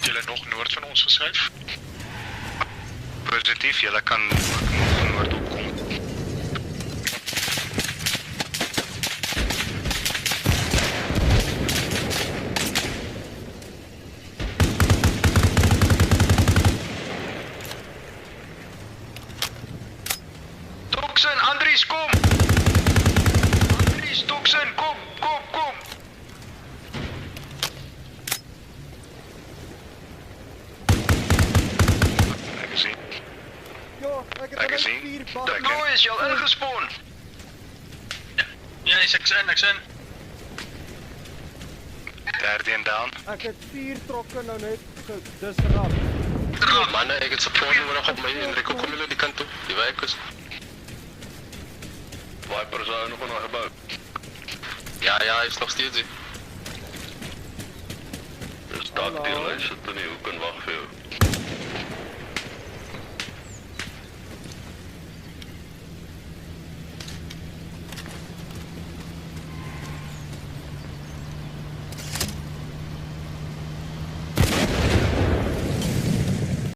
Julle nog noord van ons geskuif? Positief, julle kan ook nog noord opkom. Toxin, Andries, kom! Andries, Toxin, kom! Ek is hier. Ja, Ek is hier. Nou is jy al ingespoon! Ja, ek is in. Derde en down. Ek het 4 trokke nou net disrupt. Manne, ek het support nodig op my en Rico, kom julle die kant toe, die wijk is. Viper zou nog een gebouw. Ja, hy is nog steeds hier. Dus dat deel is het in die hoek en wacht vir jou.